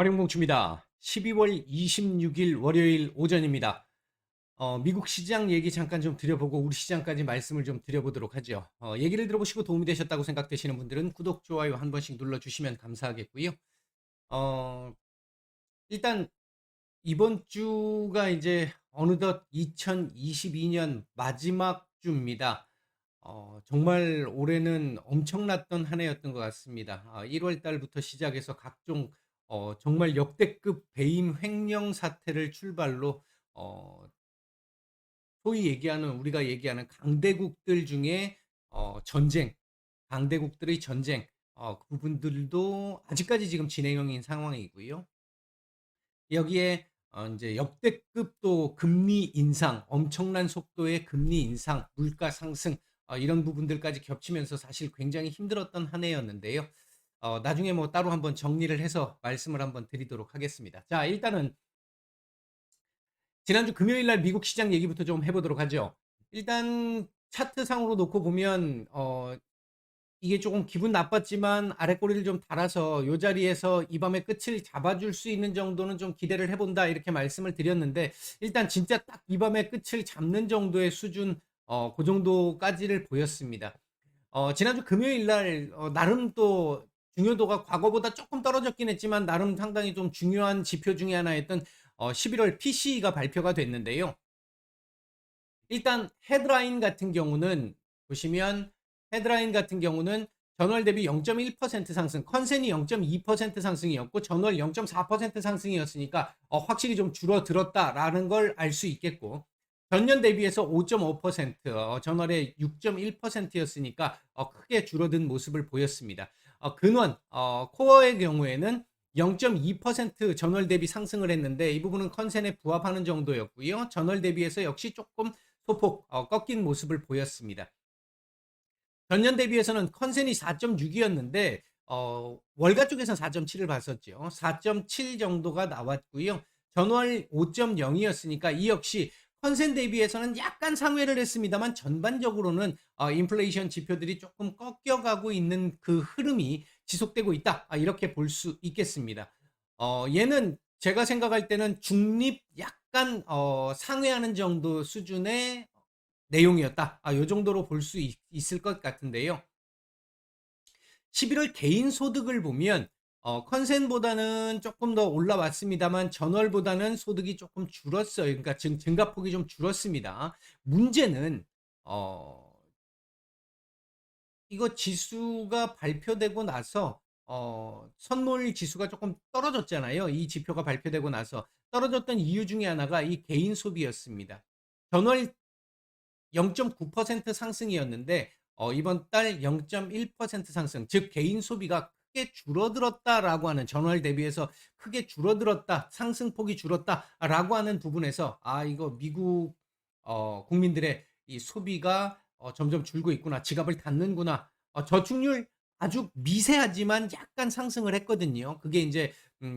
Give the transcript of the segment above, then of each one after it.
와룡봉추입니다. 12월 26일 월요일 오전입니다. 미국 시장 얘기 잠깐 좀 드려보고 우리 시장까지 말씀을 좀 드려보도록 하죠. 얘기를 들어보시고 도움이 되셨다고 생각되시는 분들은 구독, 좋아요 한 번씩 눌러주시면 감사하겠고요. 어, 일단 이번 주가 이제 어느덧 2022년 마지막 주입니다. 정말 올해는 엄청났던 한 해였던 것 같습니다. 1월 달부터 시작해서 각종 정말 역대급 배임 횡령 사태를 출발로 어, 소위 얘기하는 우리가 얘기하는 강대국들 중에 전쟁, 강대국들의 전쟁, 그 부분들도 아직까지 지금 진행형인 상황이고요. 여기에 이제 역대급 또 금리 인상, 엄청난 속도의 금리 인상, 물가 상승 이런 부분들까지 겹치면서 사실 굉장히 힘들었던 한 해였는데요. 나중에 뭐 따로 한번 정리를 해서 말씀을 한번 드리도록 하겠습니다. 자, 일단은 지난주 금요일 날 미국 시장 얘기부터 좀 해보도록 하죠. 일단 차트상으로 놓고 보면 이게 조금 기분 나빴지만 아래 꼬리를 좀 달아서 요 자리에서 이 밤의 끝을 잡아줄 수 있는 정도는 좀 기대를 해본다 이렇게 말씀을 드렸는데 일단 진짜 딱 이 밤의 끝을 잡는 정도의 수준 그 정도까지를 보였습니다. 지난주 금요일 날 나름 또 중요도가 과거보다 조금 떨어졌긴 했지만 나름 상당히 좀 중요한 지표 중에 하나였던 11월 PCE가 발표가 됐는데요. 일단 헤드라인 같은 경우는 보시면 헤드라인 같은 경우는 전월 대비 0.1% 상승, 컨센이 0.2% 상승이었고 전월 0.4% 상승이었으니까 확실히 좀 줄어들었다라는 걸 알 수 있겠고 전년 대비해서 5.5%, 전월에 6.1%였으니까 크게 줄어든 모습을 보였습니다. 근원, 코어의 경우에는 0.2% 전월 대비 상승을 했는데 이 부분은 컨센에 부합하는 정도였고요. 전월 대비해서 역시 조금 소폭 꺾인 모습을 보였습니다. 전년 대비해서는 컨센이 4.6이었는데 월가 쪽에서 4.7을 봤었죠. 4.7 정도가 나왔고요. 전월 5.0이었으니까 이 역시 컨센 대비해서는 약간 상회를 했습니다만 전반적으로는 인플레이션 지표들이 조금 꺾여가고 있는 그 흐름이 지속되고 있다. 이렇게 볼 수 있겠습니다. 얘는 제가 생각할 때는 중립 약간 상회하는 정도 수준의 내용이었다. 요 정도로 볼 수 있을 것 같은데요. 11월 개인 소득을 보면 컨센보다는 조금 더 올라왔습니다만 전월보다는 소득이 조금 줄었어요. 그러니까 증가폭이 좀 줄었습니다. 문제는 이거 지수가 발표되고 나서 선물 지수가 조금 떨어졌잖아요. 이 지표가 발표되고 나서 떨어졌던 이유 중에 하나가 이 개인 소비였습니다. 전월 0.9% 상승이었는데 이번 달 0.1% 상승, 즉 개인 소비가 크게 줄어들었다라고 하는 전월 대비해서 크게 줄어들었다, 상승폭이 줄었다라고 하는 부분에서 이거 미국 국민들의 이 소비가 점점 줄고 있구나, 지갑을 닫는구나. 저축률 아주 미세하지만 약간 상승을 했거든요. 그게 이제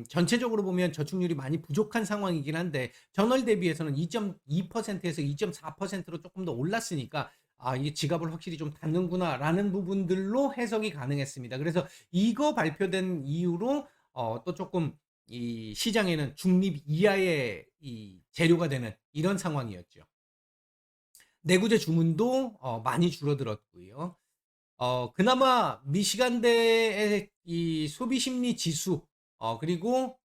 전체적으로 보면 저축률이 많이 부족한 상황이긴 한데 전월 대비해서는 2.2%에서 2.4%로 조금 더 올랐으니까 이게 지갑을 확실히 좀 닫는구나라는 부분들로 해석이 가능했습니다. 그래서 이거 발표된 이후로 또 조금 이 시장에는 중립 이하의 이 재료가 되는 이런 상황이었죠. 내구재 주문도 많이 줄어들었고요. 그나마 미시간대의 이 소비 심리 지수, 그리고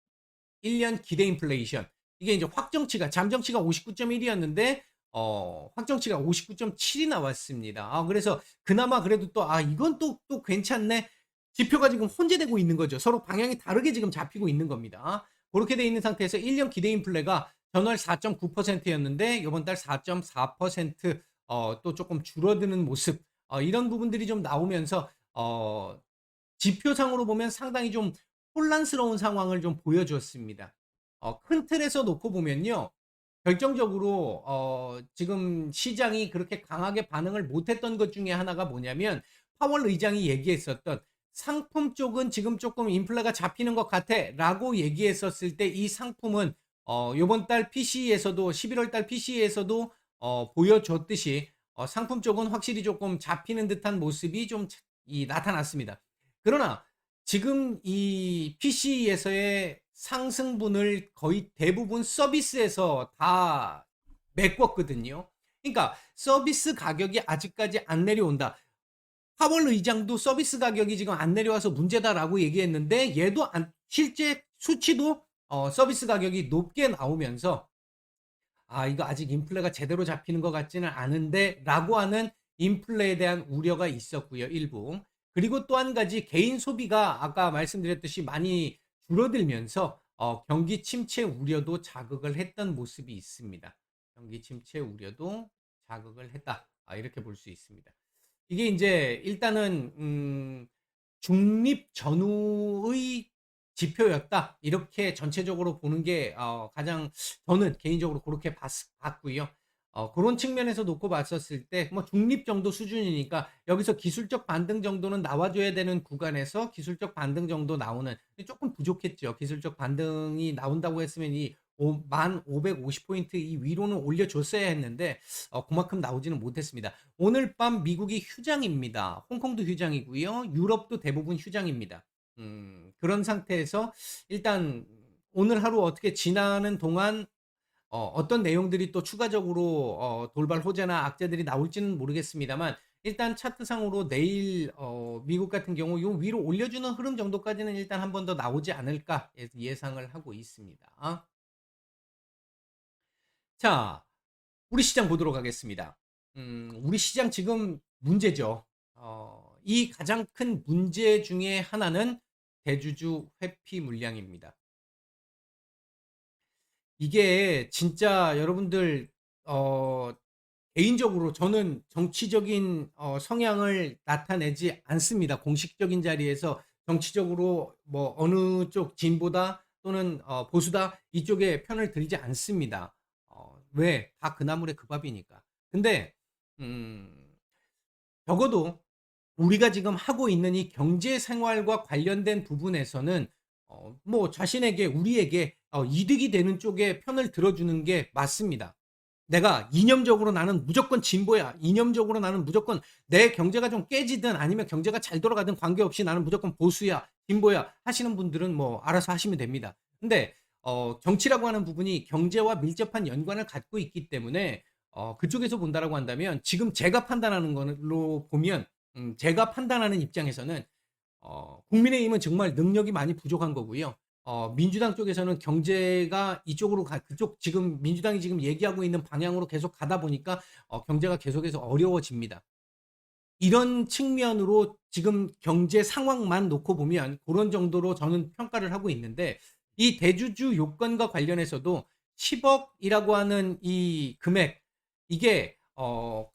1년 기대 인플레이션. 이게 이제 확정치가, 잠정치가 59.1이었는데, 확정치가 59.7이 나왔습니다. 그래서 그나마 그래도 또, 이건 또 괜찮네. 지표가 지금 혼재되고 있는 거죠. 서로 방향이 다르게 지금 잡히고 있는 겁니다. 그렇게 돼 있는 상태에서 1년 기대 인플레가 전월 4.9%였는데, 이번 달 4.4%, 또 조금 줄어드는 모습. 이런 부분들이 좀 나오면서, 지표상으로 보면 상당히 좀 혼란스러운 상황을 좀 보여주었습니다. 큰 틀에서 놓고 보면요. 결정적으로 지금 시장이 그렇게 강하게 반응을 못했던 것 중에 하나가 뭐냐면 파월 의장이 얘기했었던 상품 쪽은 지금 조금 인플레가 잡히는 것 같아 라고 얘기했었을 때 이 상품은 요번 달 PC에서도 11월 달 PC에서도 보여줬듯이 상품 쪽은 확실히 조금 잡히는 듯한 모습이 좀 나타났습니다. 그러나 지금 이 PC에서의 상승분을 거의 대부분 서비스에서 다 메꿨거든요. 그러니까 서비스 가격이 아직까지 안 내려온다. 파월 의장도 서비스 가격이 지금 안 내려와서 문제다라고 얘기했는데 얘도 실제 수치도 서비스 가격이 높게 나오면서 아, 이거 아직 인플레가 제대로 잡히는 것 같지는 않은데 라고 하는 인플레에 대한 우려가 있었고요, 일부. 그리고 또 한 가지 개인 소비가 아까 말씀드렸듯이 많이 줄어들면서 경기 침체 우려도 자극을 했던 모습이 있습니다. 경기 침체 우려도 자극을 했다. 이렇게 볼 수 있습니다. 이게 이제 일단은 중립 전후의 지표였다. 이렇게 전체적으로 보는 게 가장 저는 개인적으로 그렇게 봤고요. 그런 측면에서 놓고 봤었을 때 뭐 중립 정도 수준이니까 여기서 기술적 반등 정도는 나와줘야 되는 구간에서 기술적 반등 정도 나오는 조금 부족했죠. 기술적 반등이 나온다고 했으면 이 1550포인트 이 위로는 올려줬어야 했는데 그만큼 나오지는 못했습니다. 오늘 밤 미국이 휴장입니다. 홍콩도 휴장이고요. 유럽도 대부분 휴장입니다. 그런 상태에서 일단 오늘 하루 어떻게 지나는 동안 어떤 내용들이 또 추가적으로 돌발 호재나 악재들이 나올지는 모르겠습니다만 일단 차트상으로 내일 미국 같은 경우 요 위로 올려주는 흐름 정도까지는 일단 한 번 더 나오지 않을까 예상을 하고 있습니다. 자, 우리 시장 보도록 하겠습니다. 우리 시장 지금 문제죠. 이 가장 큰 문제 중에 하나는 대주주 회피 물량입니다. 이게 진짜 여러분들 개인적으로 저는 정치적인 성향을 나타내지 않습니다. 공식적인 자리에서 정치적으로 뭐 어느 쪽 진보다 또는 보수다 이쪽에 편을 들지 않습니다. 왜? 다 그 나물의 그 밥이니까. 근데 음, 적어도 우리가 지금 하고 있는 이 경제 생활과 관련된 부분에서는 뭐 자신에게 우리에게 이득이 되는 쪽에 편을 들어주는 게 맞습니다. 내가 이념적으로 나는 무조건 진보야. 이념적으로 나는 무조건 내 경제가 좀 깨지든 아니면 경제가 잘 돌아가든 관계없이 나는 무조건 보수야, 진보야 하시는 분들은 뭐 알아서 하시면 됩니다. 근데 정치라고 하는 부분이 경제와 밀접한 연관을 갖고 있기 때문에 그쪽에서 본다라고 한다면 지금 제가 판단하는 걸로 보면 제가 판단하는 입장에서는 국민의힘은 정말 능력이 많이 부족한 거고요. 민주당 쪽에서는 경제가 이쪽으로 그쪽 지금 민주당이 지금 얘기하고 있는 방향으로 계속 가다 보니까 경제가 계속해서 어려워집니다. 이런 측면으로 지금 경제 상황만 놓고 보면 그런 정도로 저는 평가를 하고 있는데 이 대주주 요건과 관련해서도 10억이라고 하는 이 금액 이게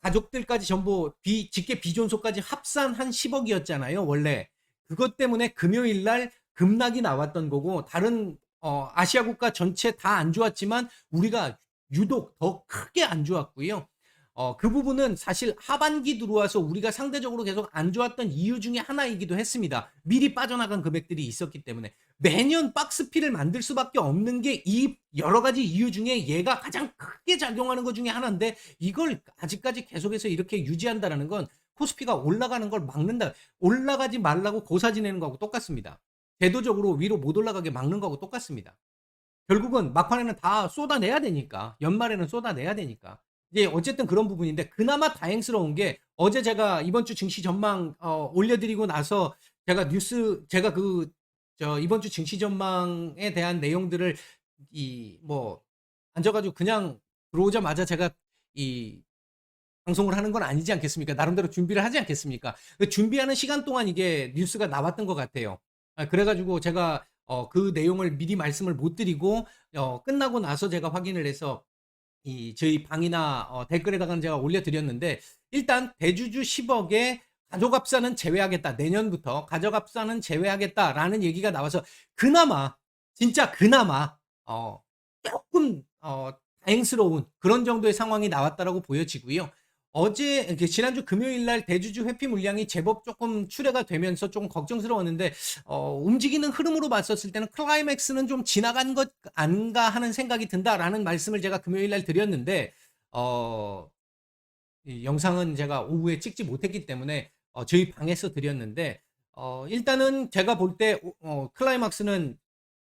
가족들까지 전부 직계 비존속까지 합산한 10억이었잖아요 원래. 그것 때문에 금요일 날 급락이 나왔던 거고 다른 아시아 국가 전체 다 안 좋았지만 우리가 유독 더 크게 안 좋았고요. 그 부분은 사실 하반기 들어와서 우리가 상대적으로 계속 안 좋았던 이유 중에 하나이기도 했습니다. 미리 빠져나간 금액들이 있었기 때문에 매년 박스피를 만들 수밖에 없는 게 이 여러 가지 이유 중에 얘가 가장 크게 작용하는 것 중에 하나인데 이걸 아직까지 계속해서 이렇게 유지한다는 건 코스피가 올라가는 걸 막는다. 올라가지 말라고 고사 지내는 거하고 똑같습니다. 제도적으로 위로 못 올라가게 막는 거하고 똑같습니다. 결국은 막판에는 다 쏟아내야 되니까 연말에는 쏟아내야 되니까 이제 어쨌든 그런 부분인데 그나마 다행스러운 게 어제 제가 이번 주 증시 전망 올려드리고 나서 제가 그 이번 주 증시 전망에 대한 내용들을 이 뭐 앉아가지고 그냥 들어오자마자 제가 이 방송을 하는 건 아니지 않겠습니까? 나름대로 준비를 하지 않겠습니까? 그 준비하는 시간 동안 이게 뉴스가 나왔던 것 같아요. 그래가지고 제가 그 내용을 미리 말씀을 못 드리고 끝나고 나서 제가 확인을 해서 저희 방이나 댓글에다가 제가 올려드렸는데 일단 대주주 10억에 가족합산은 제외하겠다. 내년부터 가족합산은 제외하겠다라는 얘기가 나와서 그나마 진짜 그나마 조금 다행스러운 그런 정도의 상황이 나왔다라고 보여지고요. 지난주 금요일 날 대주주 회피 물량이 제법 조금 출회가 되면서 조금 걱정스러웠는데 움직이는 흐름으로 봤었을 때는 클라이맥스는 좀 지나간 것 안가 하는 생각이 든다라는 말씀을 제가 금요일 날 드렸는데 이 영상은 제가 오후에 찍지 못했기 때문에 저희 방에서 드렸는데 일단은 제가 볼 때 클라이막스는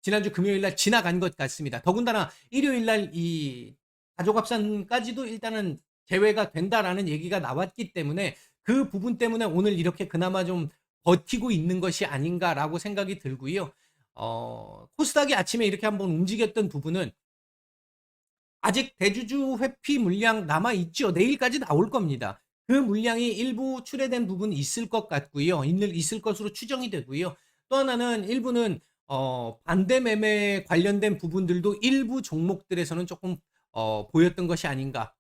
지난주 금요일 날 지나간 것 같습니다. 더군다나 일요일 날 이 가족합산까지도 일단은 제외가 된다라는 얘기가 나왔기 때문에 그 부분 때문에 오늘 이렇게 그나마 좀 버티고 있는 것이 아닌가라고 생각이 들고요. 코스닥이 아침에 이렇게 한번 움직였던 부분은 아직 대주주 회피 물량 남아 있죠. 내일까지 나올 겁니다. 그 물량이 일부 출회된 부분이 있을 것 같고요. 있을 것으로 추정이 되고요. 또 하나는 일부는 반대 매매 관련된 부분들도 일부 종목들에서는 조금 보였던 것이 아닌가.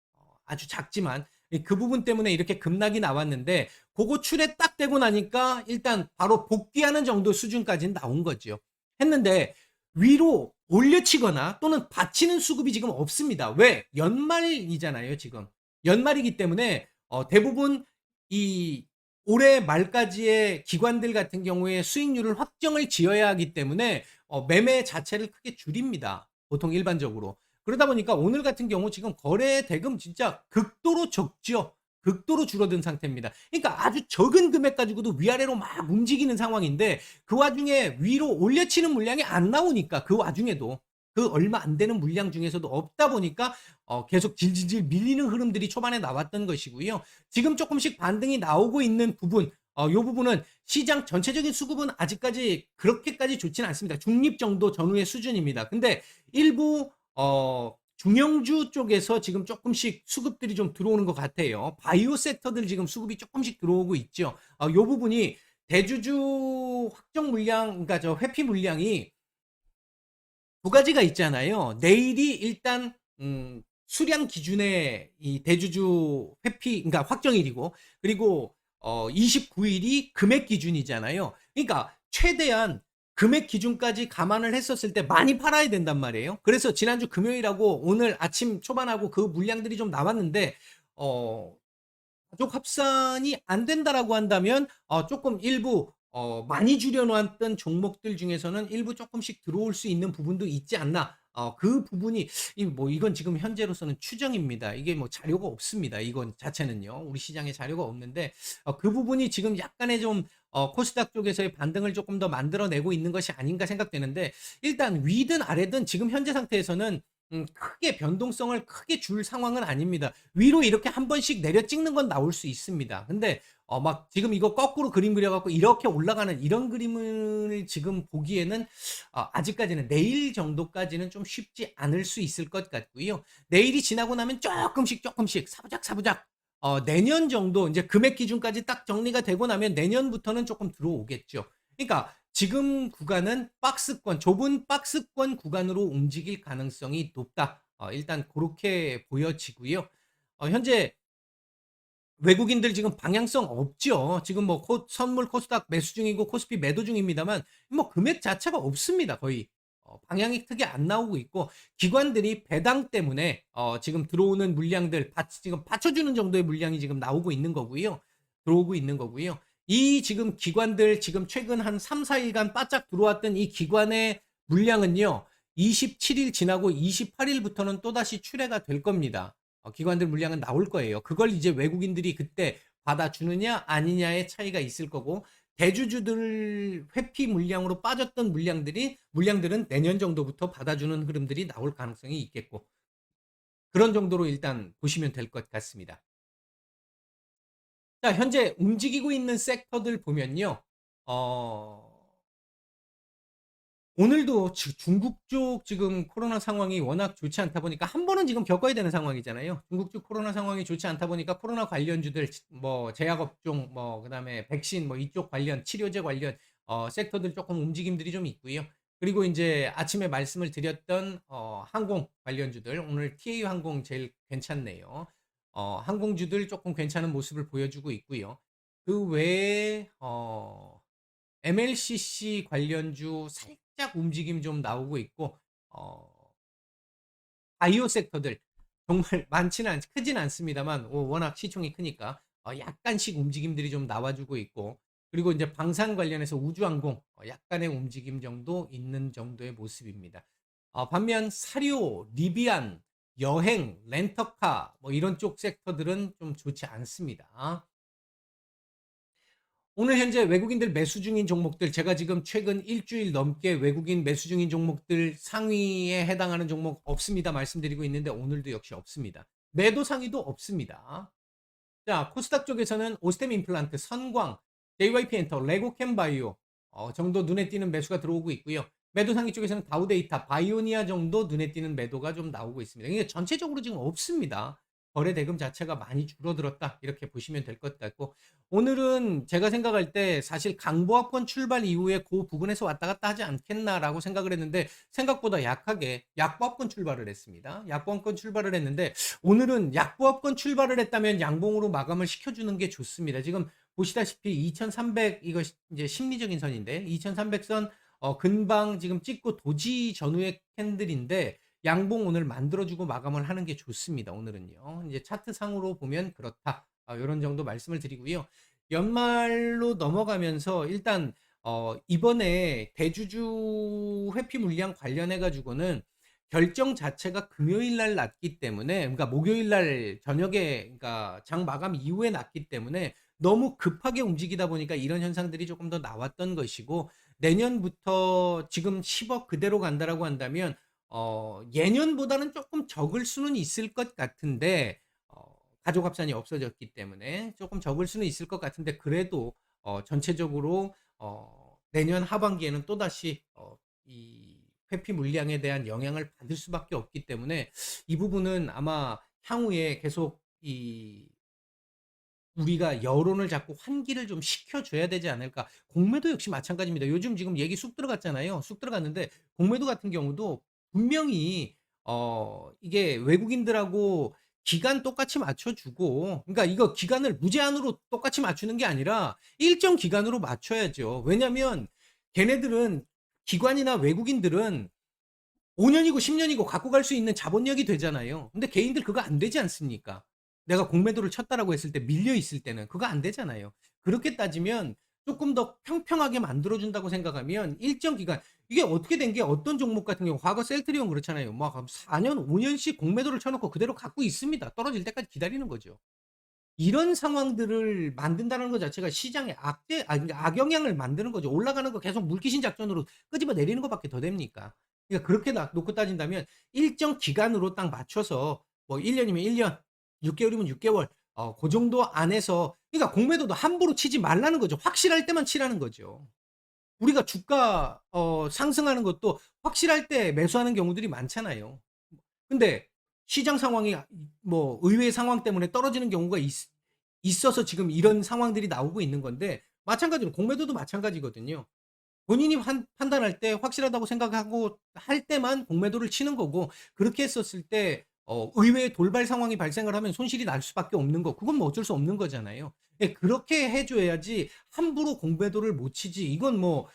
아주 작지만 그 부분 때문에 이렇게 급락이 나왔는데 그거 출회 딱 되고 나니까 일단 바로 복귀하는 정도 수준까지는 나온 거죠. 했는데 위로 올려치거나 또는 받치는 수급이 지금 없습니다. 왜? 연말이잖아요, 지금. 연말이기 때문에 대부분 이 올해 말까지의 기관들 같은 경우에 수익률을 확정을 지어야 하기 때문에 매매 자체를 크게 줄입니다. 보통 일반적으로. 그러다 보니까 오늘 같은 경우 지금 거래 대금 진짜 극도로 적죠. 극도로 줄어든 상태입니다. 그러니까 아주 적은 금액 가지고도 위아래로 막 움직이는 상황인데 그 와중에 위로 올려치는 물량이 안 나오니까 그 와중에도 그 얼마 안 되는 물량 중에서도 없다 보니까 계속 질질질 밀리는 흐름들이 초반에 나왔던 것이고요. 지금 조금씩 반등이 나오고 있는 부분, 요 부분은 시장 전체적인 수급은 아직까지 그렇게까지 좋지는 않습니다. 중립 정도 전후의 수준입니다. 근데 일부 중형주 쪽에서 지금 조금씩 수급들이 좀 들어오는 것 같아요. 바이오 섹터들 지금 수급이 조금씩 들어오고 있죠. 요 부분이 대주주 확정 물량, 그러니까 저 회피 물량이 두 가지가 있잖아요. 내일이 일단 수량 기준의 이 대주주 회피, 그러니까 확정일이고, 그리고 29일이 금액 기준이잖아요. 그러니까 최대한 금액 기준까지 감안을 했었을 때 많이 팔아야 된단 말이에요. 그래서 지난주 금요일하고 오늘 아침 초반하고 그 물량들이 좀 나왔는데 어, 가족 합산이 안 된다라고 한다면 조금 일부 많이 줄여놨던 종목들 중에서는 일부 조금씩 들어올 수 있는 부분도 있지 않나. 그 부분이 뭐 이건 지금 현재로서는 추정입니다. 이게 뭐 자료가 없습니다. 이건 자체는요. 우리 시장에 자료가 없는데 그 부분이 지금 약간의 좀 코스닥 쪽에서의 반등을 조금 더 만들어내고 있는 것이 아닌가 생각되는데 일단 위든 아래든 지금 현재 상태에서는 크게 변동성을 크게 줄 상황은 아닙니다. 위로 이렇게 한 번씩 내려 찍는 건 나올 수 있습니다. 근데 막 지금 이거 거꾸로 그림 그려갖고 이렇게 올라가는 이런 그림을 지금 보기에는 아직까지는 내일 정도까지는 좀 쉽지 않을 수 있을 것 같고요. 내일이 지나고 나면 조금씩 사부작 내년 정도 이제 금액 기준까지 딱 정리가 되고 나면 내년부터는 조금 들어오겠죠. 그러니까 지금 구간은 박스권, 좁은 박스권 구간으로 움직일 가능성이 높다. 일단 그렇게 보여지고요. 현재 외국인들 지금 방향성 없죠. 지금 뭐 선물 코스닥 매수 중이고 코스피 매도 중입니다만 뭐 금액 자체가 없습니다. 거의 방향이 크게 안 나오고 있고 기관들이 배당 때문에 지금 들어오는 물량들 지금 받쳐주는 정도의 물량이 지금 나오고 있는 거고요. 들어오고 있는 거고요. 이 지금 기관들 지금 최근 한 3, 4일간 바짝 들어왔던 이 기관의 물량은요. 27일 지나고 28일부터는 또다시 출회가 될 겁니다. 기관들 물량은 나올 거예요. 그걸 이제 외국인들이 그때 받아주느냐 아니냐의 차이가 있을 거고 대주주들 회피 물량으로 빠졌던 물량들은 내년 정도부터 받아주는 흐름들이 나올 가능성이 있겠고 그런 정도로 일단 보시면 될 것 같습니다. 자, 현재 움직이고 있는 섹터들 보면요. 어, 오늘도 중국 쪽 지금 코로나 상황이 워낙 좋지 않다 보니까 한 번은 지금 겪어야 되는 상황이잖아요. 중국 쪽 코로나 상황이 좋지 않다 보니까 코로나 관련주들 뭐 제약업종 뭐 그다음에 백신 뭐 이쪽 관련 치료제 관련 섹터들 조금 움직임들이 좀 있고요. 그리고 이제 아침에 말씀을 드렸던 항공 관련주들 오늘 TA 항공 제일 괜찮네요. 항공주들 조금 괜찮은 모습을 보여주고 있고요. 그 외에 MLCC 관련주 살짝 움직임 좀 나오고 있고 바이오 섹터들 정말 크진 않습니다만 워낙 시총이 크니까 약간씩 움직임들이 좀 나와주고 있고 그리고 이제 방산 관련해서 우주항공 약간의 움직임 정도 있는 정도의 모습입니다. 반면 사료, 리비안, 여행, 렌터카 뭐 이런 쪽 섹터들은 좀 좋지 않습니다. 오늘 현재 외국인들 매수 중인 종목들, 제가 지금 최근 일주일 넘게 외국인 매수 중인 종목들 상위에 해당하는 종목 없습니다 말씀드리고 있는데 오늘도 역시 없습니다. 매도 상위도 없습니다. 자, 코스닥 쪽에서는 오스템 임플란트, 선광, JYP 엔터, 레고캠 바이오 정도 눈에 띄는 매수가 들어오고 있고요. 매도 상위 쪽에서는 다우데이터, 바이오니아 정도 눈에 띄는 매도가 좀 나오고 있습니다. 그러니까 전체적으로 지금 없습니다. 거래 대금 자체가 많이 줄어들었다, 이렇게 보시면 될 것 같고, 오늘은 제가 생각할 때 사실 강보합권 출발 이후에 그 부근에서 왔다 갔다 하지 않겠나라고 생각을 했는데 생각보다 약하게 약보합권 출발을 했습니다. 약보합권 출발을 했는데 오늘은 약보합권 출발을 했다면 양봉으로 마감을 시켜주는 게 좋습니다. 지금 보시다시피 2300, 이거 이제 심리적인 선인데 2300선 근방 지금 찍고 도지 전후의 캔들인데 양봉 오늘 만들어주고 마감을 하는 게 좋습니다. 오늘은요. 이제 차트 상으로 보면 그렇다. 이런 정도 말씀을 드리고요. 연말로 넘어가면서 일단 이번에 대주주 회피 물량 관련해 가지고는 결정 자체가 금요일 날 났기 때문에, 그러니까 목요일 날 저녁에, 그러니까 장 마감 이후에 났기 때문에 너무 급하게 움직이다 보니까 이런 현상들이 조금 더 나왔던 것이고, 내년부터 지금 10억 그대로 간다라고 한다면 예년보다는 조금 적을 수는 있을 것 같은데, 가족 합산이 없어졌기 때문에 조금 적을 수는 있을 것 같은데, 그래도 전체적으로 내년 하반기에는 또다시 이 회피 물량에 대한 영향을 받을 수밖에 없기 때문에 이 부분은 아마 향후에 계속 이 우리가 여론을 잡고 환기를 좀 시켜줘야 되지 않을까. 공매도 역시 마찬가지입니다. 요즘 지금 얘기 쑥 들어갔잖아요. 쑥 들어갔는데 공매도 같은 경우도 분명히 이게 외국인들하고 기간 똑같이 맞춰주고, 그러니까 이거 기간을 무제한으로 똑같이 맞추는 게 아니라 일정 기간으로 맞춰야죠. 왜냐면 걔네들은, 기관이나 외국인들은 5년이고 10년이고 갖고 갈 수 있는 자본력이 되잖아요. 근데 개인들 그거 안 되지 않습니까? 내가 공매도를 쳤다라고 했을 때 밀려 있을 때는 그거 안 되잖아요. 그렇게 따지면 조금 더 평평하게 만들어준다고 생각하면 일정 기간, 이게 어떻게 된 게, 어떤 종목 같은 경우 과거 셀트리온 그렇잖아요. 막 4년 5년씩 공매도를 쳐놓고 그대로 갖고 있습니다. 떨어질 때까지 기다리는 거죠. 이런 상황들을 만든다는 것 자체가 시장에 그러니까 악영향을 만드는 거죠. 올라가는 거 계속 물귀신 작전으로 끄집어 내리는 것밖에 더 됩니까? 그러니까 그렇게 놓고 따진다면 일정 기간으로 딱 맞춰서, 뭐 1년이면 1년, 6개월이면 6개월, 그 정도 안에서, 그러니까 공매도도 함부로 치지 말라는 거죠. 확실할 때만 치라는 거죠. 우리가 주가 상승하는 것도 확실할 때 매수하는 경우들이 많잖아요. 근데 시장 상황이 뭐 의외의 상황 때문에 떨어지는 경우가 있어서 지금 이런 상황들이 나오고 있는 건데, 마찬가지로 공매도도 마찬가지거든요. 본인이 판단할 때 확실하다고 생각하고 할 때만 공매도를 치는 거고, 그렇게 했었을 때 의외의 돌발 상황이 발생을 하면 손실이 날 수밖에 없는 거, 그건 뭐 어쩔 수 없는 거잖아요. 예, 그렇게 해줘야지 함부로 공매도를 못 치지. 이건 뭐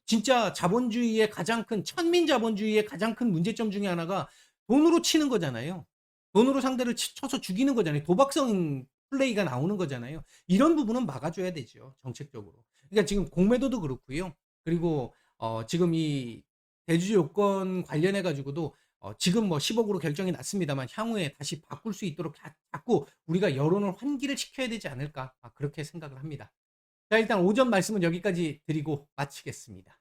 진짜 자본주의의 가장 큰, 천민 자본주의의 가장 큰 문제점 중에 하나가 돈으로 치는 거잖아요. 돈으로 상대를 쳐서 죽이는 거잖아요. 도박성 플레이가 나오는 거잖아요. 이런 부분은 막아줘야 되죠, 정책적으로. 그러니까 지금 공매도도 그렇고요. 그리고 지금 이 대주주 요건 관련해 가지고도 지금 뭐 10억으로 결정이 났습니다만 향후에 다시 바꿀 수 있도록 자꾸 우리가 여론을 환기를 시켜야 되지 않을까, 그렇게 생각을 합니다. 자, 일단 오전 말씀은 여기까지 드리고 마치겠습니다.